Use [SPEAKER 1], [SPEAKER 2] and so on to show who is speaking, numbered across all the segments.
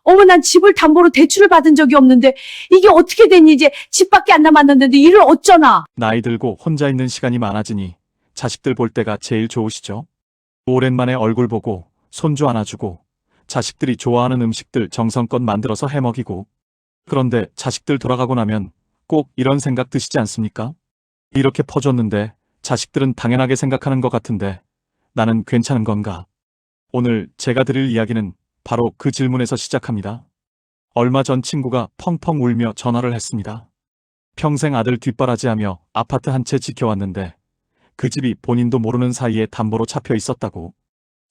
[SPEAKER 1] 어머, 난 집을 담보로 대출을 받은 적이 없는데 이게 어떻게 된 일이지? 집밖에 안 남았는데 일을 어쩌나?
[SPEAKER 2] 나이 들고 혼자 있는 시간이 많아지니 자식들 볼 때가 제일 좋으시죠? 오랜만에 얼굴 보고 손주 안아주고 자식들이 좋아하는 음식들 정성껏 만들어서 해먹이고. 그런데 자식들 돌아가고 나면 꼭 이런 생각 드시지 않습니까? 이렇게 퍼줬는데 자식들은 당연하게 생각하는 것 같은데 나는 괜찮은 건가? 오늘 제가 드릴 이야기는 바로 그 질문에서 시작합니다. 얼마 전 친구가 펑펑 울며 전화를 했습니다. 평생 아들 뒷바라지하며 아파트 한 채 지켜왔는데 그 집이 본인도 모르는 사이에 담보로 잡혀 있었다고.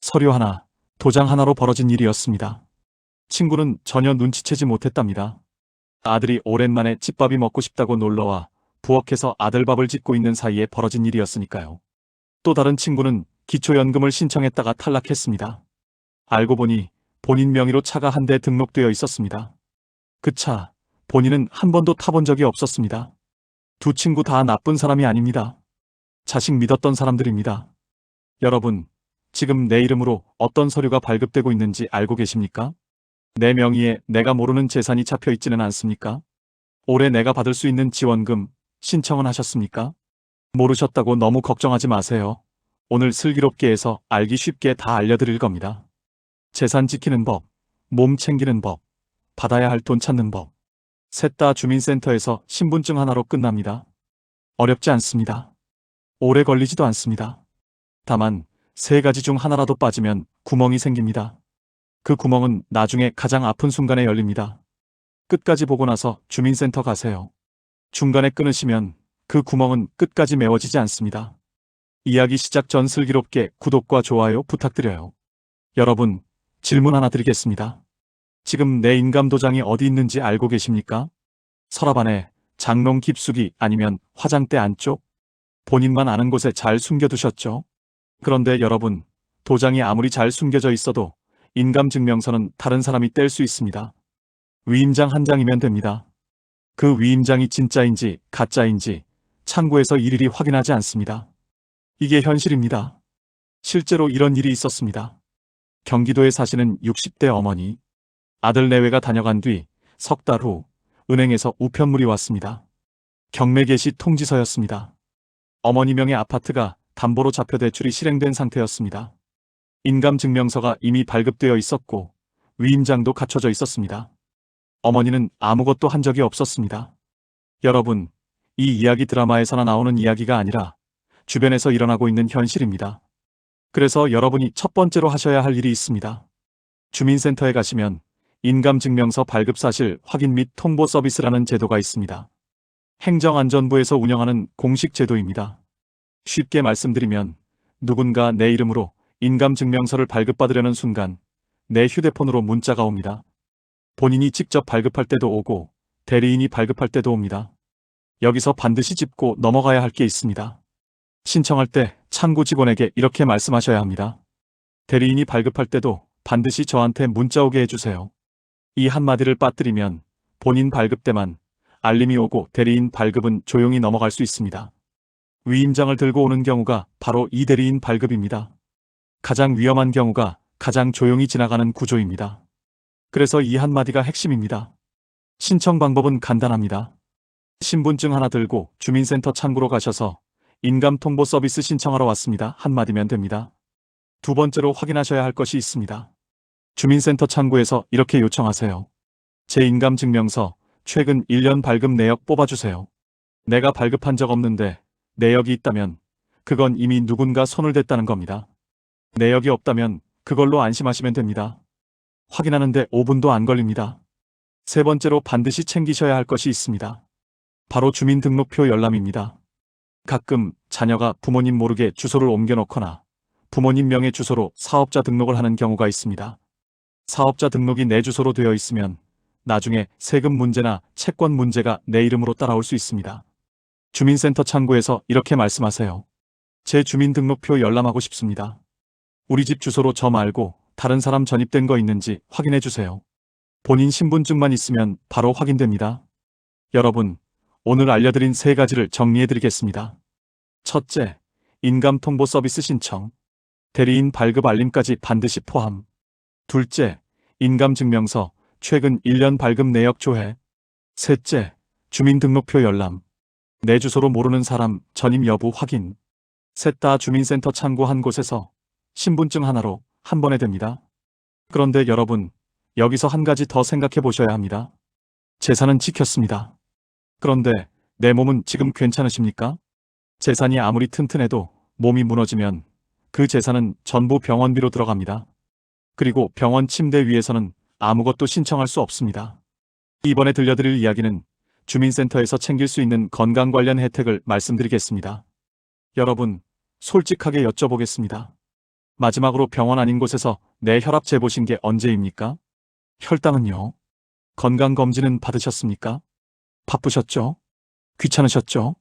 [SPEAKER 2] 서류 하나, 도장 하나로 벌어진 일이었습니다. 친구는 전혀 눈치채지 못했답니다. 아들이 오랜만에 집밥이 먹고 싶다고 놀러와 부엌에서 아들밥을 짓고 있는 사이에 벌어진 일이었으니까요. 또 다른 친구는 기초연금을 신청했다가 탈락했습니다. 알고 보니 본인 명의로 차가 한 대 등록되어 있었습니다. 그 차, 본인은 한 번도 타본 적이 없었습니다. 두 친구 다 나쁜 사람이 아닙니다. 자식 믿었던 사람들입니다. 여러분, 지금 내 이름으로 어떤 서류가 발급되고 있는지 알고 계십니까? 내 명의에 내가 모르는 재산이 잡혀 있지는 않습니까? 올해 내가 받을 수 있는 지원금 신청은 하셨습니까? 모르셨다고 너무 걱정하지 마세요. 오늘 슬기롭게 해서 알기 쉽게 다 알려드릴 겁니다. 재산 지키는 법, 몸 챙기는 법, 받아야 할 돈 찾는 법. 셋 다 주민센터에서 신분증 하나로 끝납니다. 어렵지 않습니다. 오래 걸리지도 않습니다. 다만 세 가지 중 하나라도 빠지면 구멍이 생깁니다. 그 구멍은 나중에 가장 아픈 순간에 열립니다. 끝까지 보고 나서 주민센터 가세요. 중간에 끊으시면 그 구멍은 끝까지 메워지지 않습니다. 이야기 시작 전 슬기롭게 구독과 좋아요 부탁드려요. 여러분, 질문 하나 드리겠습니다. 지금 내 인감도장이 어디 있는지 알고 계십니까? 서랍 안에, 장롱 깊숙이 아니면 화장대 안쪽? 본인만 아는 곳에 잘 숨겨두셨죠? 그런데 여러분, 도장이 아무리 잘 숨겨져 있어도 인감증명서는 다른 사람이 뗄 수 있습니다. 위임장 한 장이면 됩니다. 그 위임장이 진짜인지 가짜인지 창구에서 일일이 확인하지 않습니다. 이게 현실입니다. 실제로 이런 일이 있었습니다. 경기도에 사시는 60대 어머니. 아들 내외가 다녀간 뒤 석 달 후 은행에서 우편물이 왔습니다. 경매 개시 통지서였습니다. 어머니 명의 아파트가 담보로 잡혀 대출이 실행된 상태였습니다. 인감증명서가 이미 발급되어 있었고 위임장도 갖춰져 있었습니다. 어머니는 아무것도 한 적이 없었습니다. 여러분, 이 이야기 드라마에서나 나오는 이야기가 아니라 주변에서 일어나고 있는 현실입니다. 그래서 여러분이 첫 번째로 하셔야 할 일이 있습니다. 주민센터에 가시면 인감증명서 발급 사실 확인 및 통보 서비스라는 제도가 있습니다. 행정안전부에서 운영하는 공식 제도입니다. 쉽게 말씀드리면 누군가 내 이름으로 인감증명서를 발급받으려는 순간 내 휴대폰으로 문자가 옵니다. 본인이 직접 발급할 때도 오고 대리인이 발급할 때도 옵니다. 여기서 반드시 짚고 넘어가야 할 게 있습니다. 신청할 때 창구 직원에게 이렇게 말씀하셔야 합니다. 대리인이 발급할 때도 반드시 저한테 문자 오게 해주세요. 이 한마디를 빠뜨리면 본인 발급 때만 알림이 오고 대리인 발급은 조용히 넘어갈 수 있습니다. 위임장을 들고 오는 경우가 바로 이 대리인 발급입니다. 가장 위험한 경우가 가장 조용히 지나가는 구조입니다. 그래서 이 한마디가 핵심입니다. 신청 방법은 간단합니다. 신분증 하나 들고 주민센터 창구로 가셔서 인감통보 서비스 신청하러 왔습니다. 한마디면 됩니다. 두 번째로 확인하셔야 할 것이 있습니다. 주민센터 창구에서 이렇게 요청하세요. 제 인감증명서 최근 1년 발급 내역 뽑아주세요. 내가 발급한 적 없는데 내역이 있다면 그건 이미 누군가 손을 댔다는 겁니다. 내역이 없다면 그걸로 안심하시면 됩니다. 확인하는데 5분도 안 걸립니다. 세 번째로 반드시 챙기셔야 할 것이 있습니다. 바로 주민등록표 열람입니다. 가끔 자녀가 부모님 모르게 주소를 옮겨놓거나 부모님 명의 주소로 사업자 등록을 하는 경우가 있습니다. 사업자 등록이 내 주소로 되어 있으면 나중에 세금 문제나 채권 문제가 내 이름으로 따라올 수 있습니다. 주민센터 창구에서 이렇게 말씀하세요. 제 주민등록표 열람하고 싶습니다. 우리 집 주소로 저 말고 다른 사람 전입된 거 있는지 확인해 주세요. 본인 신분증만 있으면 바로 확인됩니다. 여러분, 오늘 알려드린 세 가지를 정리해 드리겠습니다. 첫째, 인감통보 서비스 신청. 대리인 발급 알림까지 반드시 포함. 둘째, 인감증명서 최근 1년 발급 내역 조회. 셋째, 주민등록표 열람. 내 주소로 모르는 사람 전임 여부 확인. 셋 다 주민센터 창구 한 곳에서 신분증 하나로 한 번에 됩니다. 그런데 여러분, 여기서 한 가지 더 생각해 보셔야 합니다. 재산은 지켰습니다. 그런데 내 몸은 지금 괜찮으십니까? 재산이 아무리 튼튼해도 몸이 무너지면 그 재산은 전부 병원비로 들어갑니다. 그리고 병원 침대 위에서는 아무것도 신청할 수 없습니다. 이번에 들려드릴 이야기는 주민센터에서 챙길 수 있는 건강 관련 혜택을 말씀드리겠습니다. 여러분, 솔직하게 여쭤보겠습니다. 마지막으로 병원 아닌 곳에서 내 혈압 재보신 게 언제입니까? 혈당은요? 건강검진은 받으셨습니까? 바쁘셨죠? 귀찮으셨죠?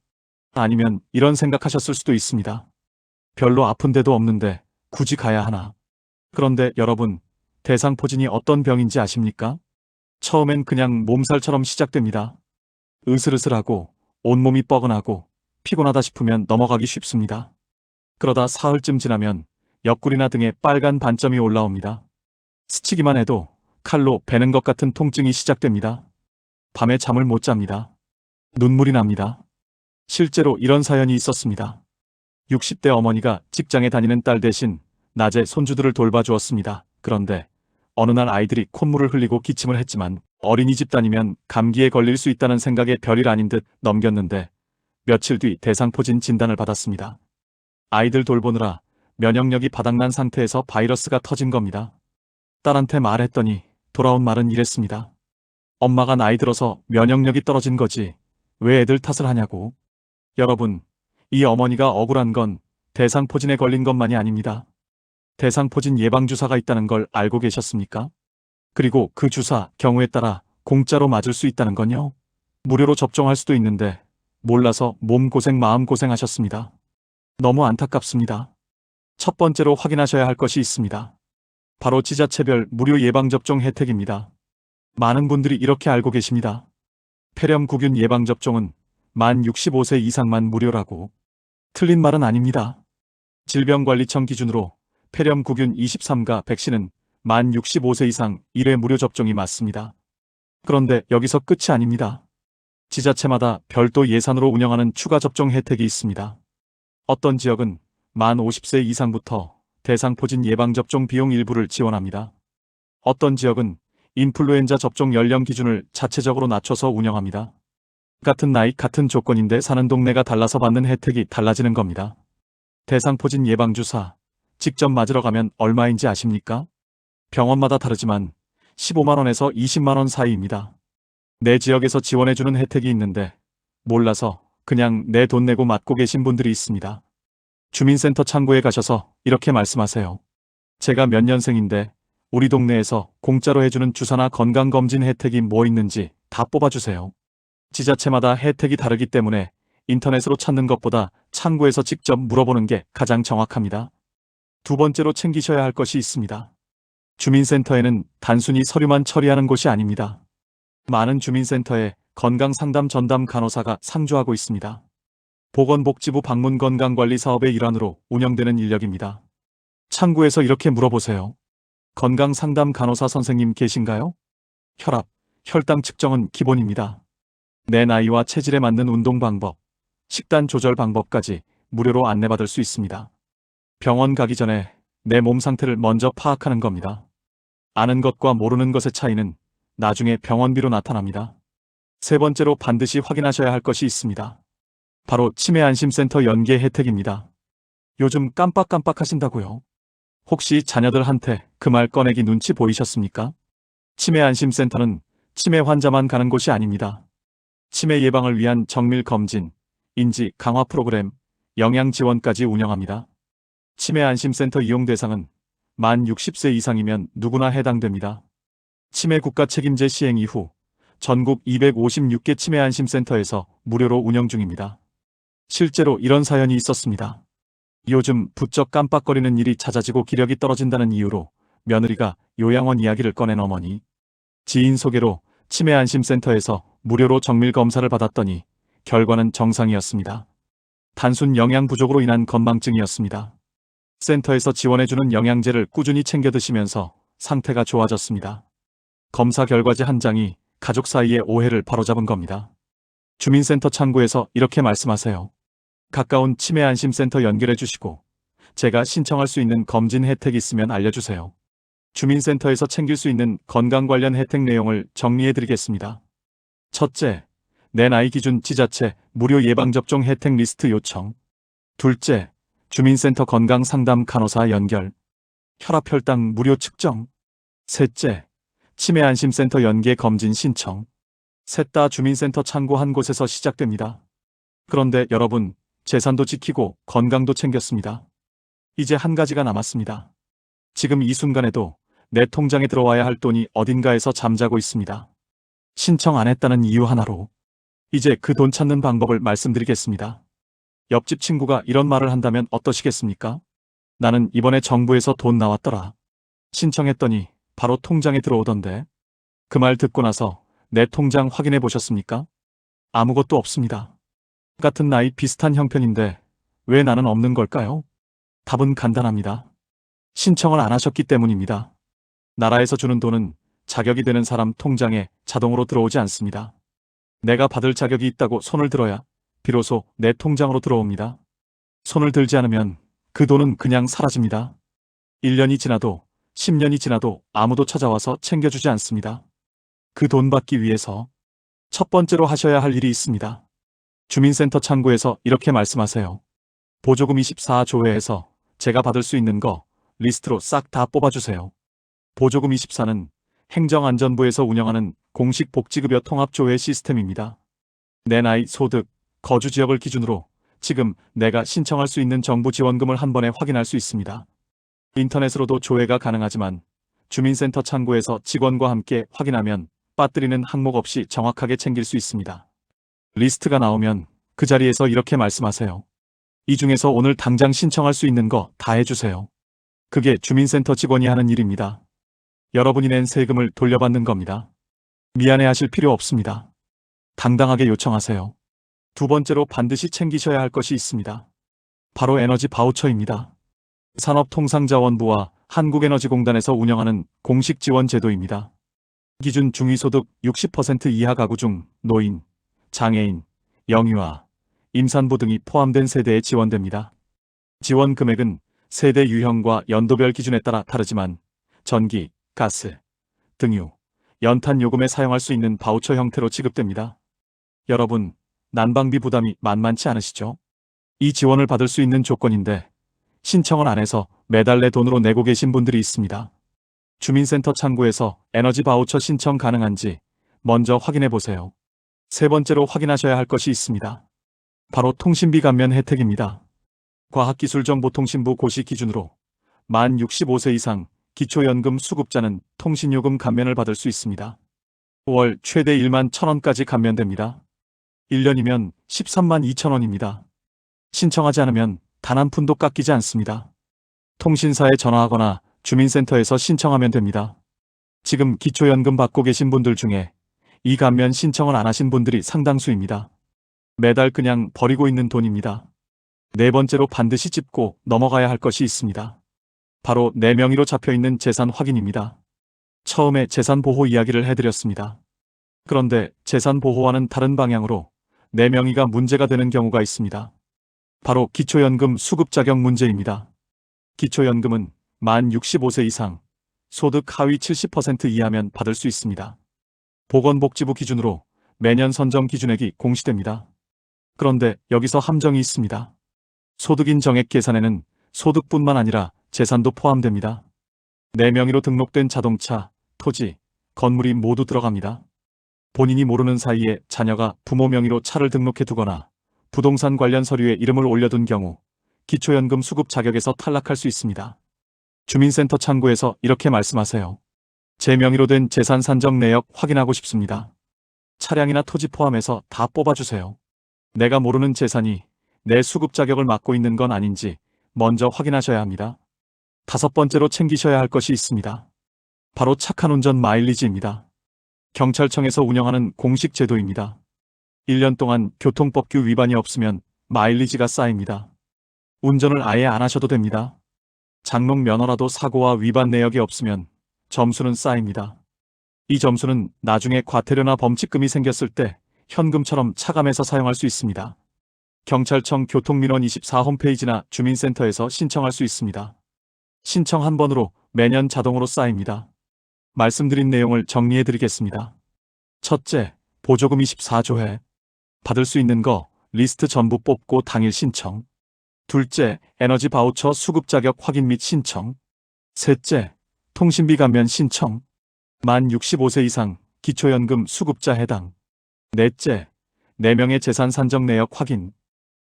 [SPEAKER 2] 아니면 이런 생각하셨을 수도 있습니다. 별로 아픈 데도 없는데 굳이 가야 하나? 그런데 여러분, 대상포진이 어떤 병인지 아십니까? 처음엔 그냥 몸살처럼 시작됩니다. 으슬으슬하고 온몸이 뻐근하고 피곤하다 싶으면 넘어가기 쉽습니다. 그러다 사흘쯤 지나면 옆구리나 등에 빨간 반점이 올라옵니다. 스치기만 해도 칼로 베는 것 같은 통증이 시작됩니다. 밤에 잠을 못 잡니다. 눈물이 납니다. 실제로 이런 사연이 있었습니다. 60대 어머니가 직장에 다니는 딸 대신 낮에 손주들을 돌봐주었습니다. 그런데 어느 날 아이들이 콧물을 흘리고 기침을 했지만 어린이집 다니면 감기에 걸릴 수 있다는 생각에 별일 아닌 듯 넘겼는데 며칠 뒤 대상포진 진단을 받았습니다. 아이들 돌보느라 면역력이 바닥난 상태에서 바이러스가 터진 겁니다. 딸한테 말했더니 돌아온 말은 이랬습니다. 엄마가 나이 들어서 면역력이 떨어진 거지 왜 애들 탓을 하냐고. 여러분, 이 어머니가 억울한 건 대상포진에 걸린 것만이 아닙니다. 대상포진 예방주사가 있다는 걸 알고 계셨습니까? 그리고 그 주사 경우에 따라 공짜로 맞을 수 있다는 건요. 무료로 접종할 수도 있는데 몰라서 몸고생 마음고생 하셨습니다. 너무 안타깝습니다. 첫 번째로 확인하셔야 할 것이 있습니다. 바로 지자체별 무료 예방접종 혜택입니다. 많은 분들이 이렇게 알고 계십니다. 폐렴구균 예방접종은 만 65세 이상만 무료라고. 틀린 말은 아닙니다. 질병관리청 기준으로 폐렴구균 23가 백신은 만 65세 이상 1회 무료 접종이 맞습니다. 그런데 여기서 끝이 아닙니다. 지자체마다 별도 예산으로 운영하는 추가 접종 혜택이 있습니다. 어떤 지역은 만 50세 이상부터 대상포진 예방접종 비용 일부를 지원합니다. 어떤 지역은 인플루엔자 접종 연령 기준을 자체적으로 낮춰서 운영합니다. 같은 나이 같은 조건인데 사는 동네가 달라서 받는 혜택이 달라지는 겁니다. 대상포진 예방주사 직접 맞으러 가면 얼마인지 아십니까? 병원마다 다르지만 15만 원에서 20만 원 사이입니다. 내 지역에서 지원해주는 혜택이 있는데 몰라서 그냥 내 돈 내고 맞고 계신 분들이 있습니다. 주민센터 창구에 가셔서 이렇게 말씀하세요. 제가 몇 년생인데 우리 동네에서 공짜로 해주는 주사나 건강검진 혜택이 뭐 있는지 다 뽑아주세요. 지자체마다 혜택이 다르기 때문에 인터넷으로 찾는 것보다 창구에서 직접 물어보는 게 가장 정확합니다. 두 번째로 챙기셔야 할 것이 있습니다. 주민센터에는 단순히 서류만 처리하는 곳이 아닙니다. 많은 주민센터에 건강상담 전담 간호사가 상주하고 있습니다. 보건복지부 방문건강관리 사업의 일환으로 운영되는 인력입니다. 창구에서 이렇게 물어보세요. 건강상담 간호사 선생님 계신가요? 혈압, 혈당 측정은 기본입니다. 내 나이와 체질에 맞는 운동 방법, 식단 조절 방법까지 무료로 안내받을 수 있습니다. 병원 가기 전에 내 몸 상태를 먼저 파악하는 겁니다. 아는 것과 모르는 것의 차이는 나중에 병원비로 나타납니다. 세 번째로 반드시 확인하셔야 할 것이 있습니다. 바로 치매안심센터 연계 혜택입니다. 요즘 깜빡깜빡 하신다고요? 혹시 자녀들한테 그 말 꺼내기 눈치 보이셨습니까? 치매안심센터는 치매 환자만 가는 곳이 아닙니다. 치매 예방을 위한 정밀 검진, 인지 강화 프로그램, 영양 지원까지 운영합니다. 치매안심센터 이용 대상은 만 60세 이상이면 누구나 해당됩니다. 치매 국가 책임제 시행 이후 전국 256개 치매안심센터에서 무료로 운영 중입니다. 실제로 이런 사연이 있었습니다. 요즘 부쩍 깜빡거리는 일이 잦아지고 기력이 떨어진다는 이유로 며느리가 요양원 이야기를 꺼낸 어머니. 지인 소개로 치매안심센터에서 무료로 정밀 검사를 받았더니 결과는 정상이었습니다. 단순 영양 부족으로 인한 건망증이었습니다. 센터에서 지원해주는 영양제를 꾸준히 챙겨 드시면서 상태가 좋아졌습니다. 검사 결과지 한 장이 가족 사이의 오해를 바로잡은 겁니다. 주민센터 창구에서 이렇게 말씀하세요. 가까운 치매안심센터 연결해 주시고 제가 신청할 수 있는 검진 혜택 있으면 알려주세요. 주민센터에서 챙길 수 있는 건강 관련 혜택 내용을 정리해 드리겠습니다. 첫째, 내 나이 기준 지자체 무료 예방접종 혜택 리스트 요청. 둘째, 주민센터 건강상담 간호사 연결. 혈압혈당 무료 측정. 셋째, 치매안심센터 연계 검진 신청. 셋 다 주민센터 창구 한 곳에서 시작됩니다. 그런데 여러분, 재산도 지키고 건강도 챙겼습니다. 이제 한 가지가 남았습니다. 지금 이 순간에도 내 통장에 들어와야 할 돈이 어딘가에서 잠자고 있습니다. 신청 안 했다는 이유 하나로. 이제 그 돈 찾는 방법을 말씀드리겠습니다. 옆집 친구가 이런 말을 한다면 어떠시겠습니까? 나는 이번에 정부에서 돈 나왔더라. 신청했더니 바로 통장에 들어오던데. 그 말 듣고 나서 내 통장 확인해 보셨습니까? 아무것도 없습니다. 같은 나이 비슷한 형편인데 왜 나는 없는 걸까요? 답은 간단합니다. 신청을 안 하셨기 때문입니다. 나라에서 주는 돈은 자격이 되는 사람 통장에 자동으로 들어오지 않습니다. 내가 받을 자격이 있다고 손을 들어야 비로소 내 통장으로 들어옵니다. 손을 들지 않으면 그 돈은 그냥 사라집니다. 1년이 지나도 10년이 지나도 아무도 찾아와서 챙겨주지 않습니다. 그 돈 받기 위해서 첫 번째로 하셔야 할 일이 있습니다. 주민센터 창구에서 이렇게 말씀하세요. 보조금 24조회에서 제가 받을 수 있는 거 리스트로 싹 다 뽑아주세요. 보조금 24는 행정안전부에서 운영하는 공식 복지급여 통합조회 시스템입니다. 내 나이, 소득, 거주 지역을 기준으로 지금 내가 신청할 수 있는 정부 지원금을 한 번에 확인할 수 있습니다. 인터넷으로도 조회가 가능하지만 주민센터 창구에서 직원과 함께 확인하면 빠뜨리는 항목 없이 정확하게 챙길 수 있습니다. 리스트가 나오면 그 자리에서 이렇게 말씀하세요. 이 중에서 오늘 당장 신청할 수 있는 거 다 해주세요. 그게 주민센터 직원이 하는 일입니다. 여러분이 낸 세금을 돌려받는 겁니다. 미안해하실 필요 없습니다. 당당하게 요청하세요. 두 번째로 반드시 챙기셔야 할 것이 있습니다. 바로 에너지 바우처입니다. 산업통상자원부와 한국에너지공단에서 운영하는 공식 지원 제도입니다. 기준 중위소득 60% 이하 가구 중 노인, 장애인, 영유아, 임산부 등이 포함된 세대에 지원됩니다. 지원 금액은 세대 유형과 연도별 기준에 따라 다르지만 전기, 가스, 등유, 연탄 요금에 사용할 수 있는 바우처 형태로 지급됩니다. 여러분, 난방비 부담이 만만치 않으시죠? 이 지원을 받을 수 있는 조건인데 신청을 안 해서 매달 내 돈으로 내고 계신 분들이 있습니다. 주민센터 창구에서 에너지 바우처 신청 가능한지 먼저 확인해 보세요. 세 번째로 확인하셔야 할 것이 있습니다. 바로 통신비 감면 혜택입니다. 과학기술정보통신부 고시 기준으로 만 65세 이상 기초연금 수급자는 통신요금 감면을 받을 수 있습니다. 월 최대 1만 1,000원까지 감면됩니다. 1년이면 13만 2천원입니다. 신청하지 않으면 단 한 푼도 깎이지 않습니다. 통신사에 전화하거나 주민센터에서 신청하면 됩니다. 지금 기초연금 받고 계신 분들 중에 이 감면 신청을 안 하신 분들이 상당수입니다. 매달 그냥 버리고 있는 돈입니다. 네 번째로 반드시 짚고 넘어가야 할 것이 있습니다. 바로 내 명의로 잡혀있는 재산 확인입니다. 처음에 재산 보호 이야기를 해드렸습니다. 그런데 재산 보호와는 다른 방향으로 내 명의가 문제가 되는 경우가 있습니다. 바로 기초연금 수급 자격 문제입니다. 기초연금은 만 65세 이상, 소득 하위 70% 이하면 받을 수 있습니다. 보건복지부 기준으로 매년 선정 기준액이 공시됩니다. 그런데 여기서 함정이 있습니다. 소득인 정액 계산에는 소득뿐만 아니라 재산도 포함됩니다. 내 명의로 등록된 자동차, 토지, 건물이 모두 들어갑니다. 본인이 모르는 사이에 자녀가 부모 명의로 차를 등록해 두거나 부동산 관련 서류에 이름을 올려둔 경우 기초연금 수급 자격에서 탈락할 수 있습니다. 주민센터 창구에서 이렇게 말씀하세요. 제 명의로 된 재산 산정 내역 확인하고 싶습니다. 차량이나 토지 포함해서 다 뽑아주세요. 내가 모르는 재산이 내 수급 자격을 막고 있는 건 아닌지 먼저 확인하셔야 합니다. 다섯 번째로 챙기셔야 할 것이 있습니다. 바로 착한 운전 마일리지입니다. 경찰청에서 운영하는 공식 제도입니다. 1년 동안 교통법규 위반이 없으면 마일리지가 쌓입니다. 운전을 아예 안 하셔도 됩니다. 장롱 면허라도 사고와 위반 내역이 없으면 점수는 쌓입니다. 이 점수는 나중에 과태료나 범칙금이 생겼을 때 현금처럼 차감해서 사용할 수 있습니다. 경찰청 교통민원 24 홈페이지나 주민센터에서 신청할 수 있습니다. 신청 한 번으로 매년 자동으로 쌓입니다. 말씀드린 내용을 정리해 드리겠습니다. 첫째, 보조금 24조회. 받을 수 있는 거 리스트 전부 뽑고 당일 신청. 둘째, 에너지 바우처 수급 자격 확인 및 신청. 셋째, 통신비 감면 신청. 만 65세 이상 기초연금 수급자 해당. 넷째, 4명의 재산 산정 내역 확인.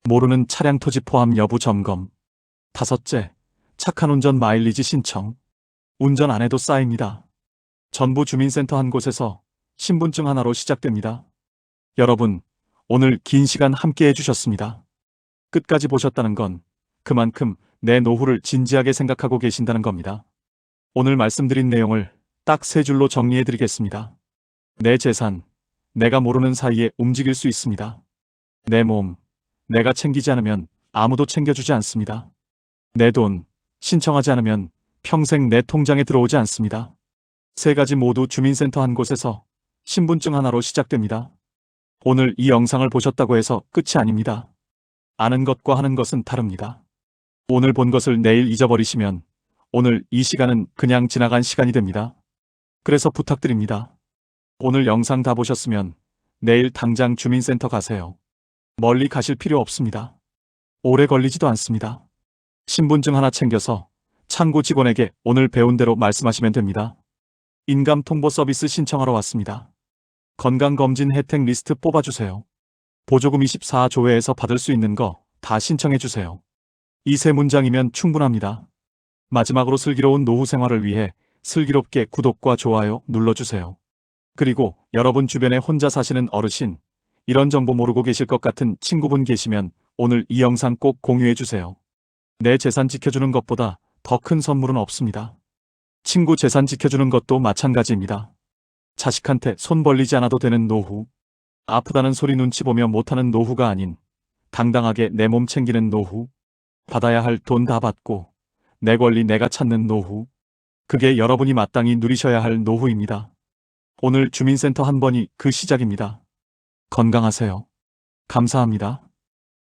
[SPEAKER 2] 모르는 차량 토지 포함 여부 점검. 다섯째, 착한 운전 마일리지 신청. 운전 안 해도 쌓입니다. 전부 주민센터 한 곳에서 신분증 하나로 시작됩니다. 여러분, 오늘 긴 시간 함께 해주셨습니다. 끝까지 보셨다는 건 그만큼 내 노후를 진지하게 생각하고 계신다는 겁니다. 오늘 말씀드린 내용을 딱 3줄로 정리해 드리겠습니다. 내 재산, 내가 모르는 사이에 움직일 수 있습니다. 내 몸, 내가 챙기지 않으면 아무도 챙겨주지 않습니다. 내 돈, 신청하지 않으면 평생 내 통장에 들어오지 않습니다. 3가지 모두 주민센터 한 곳에서 신분증 하나로 시작됩니다. 오늘 이 영상을 보셨다고 해서 끝이 아닙니다. 아는 것과 하는 것은 다릅니다. 오늘 본 것을 내일 잊어버리시면 오늘 이 시간은 그냥 지나간 시간이 됩니다. 그래서 부탁드립니다. 오늘 영상 다 보셨으면 내일 당장 주민센터 가세요. 멀리 가실 필요 없습니다. 오래 걸리지도 않습니다. 신분증 하나 챙겨서 창구 직원에게 오늘 배운 대로 말씀하시면 됩니다. 인감 통보 서비스 신청하러 왔습니다. 건강검진 혜택 리스트 뽑아주세요. 보조금 24조회에서 받을 수 있는 거 다 신청해주세요. 이 3문장이면 충분합니다. 마지막으로 슬기로운 노후 생활을 위해 슬기롭게 구독과 좋아요 눌러주세요. 그리고 여러분 주변에 혼자 사시는 어르신, 이런 정보 모르고 계실 것 같은 친구분 계시면 오늘 이 영상 꼭 공유해주세요. 내 재산 지켜주는 것보다 더 큰 선물은 없습니다. 친구 재산 지켜주는 것도 마찬가지입니다. 자식한테 손 벌리지 않아도 되는 노후. 아프다는 소리 눈치 보며 못하는 노후가 아닌 당당하게 내 몸 챙기는 노후. 받아야 할 돈 다 받고 내 권리 내가 찾는 노후. 그게 여러분이 마땅히 누리셔야 할 노후입니다. 오늘 주민센터 한 번이 그 시작입니다. 건강하세요. 감사합니다.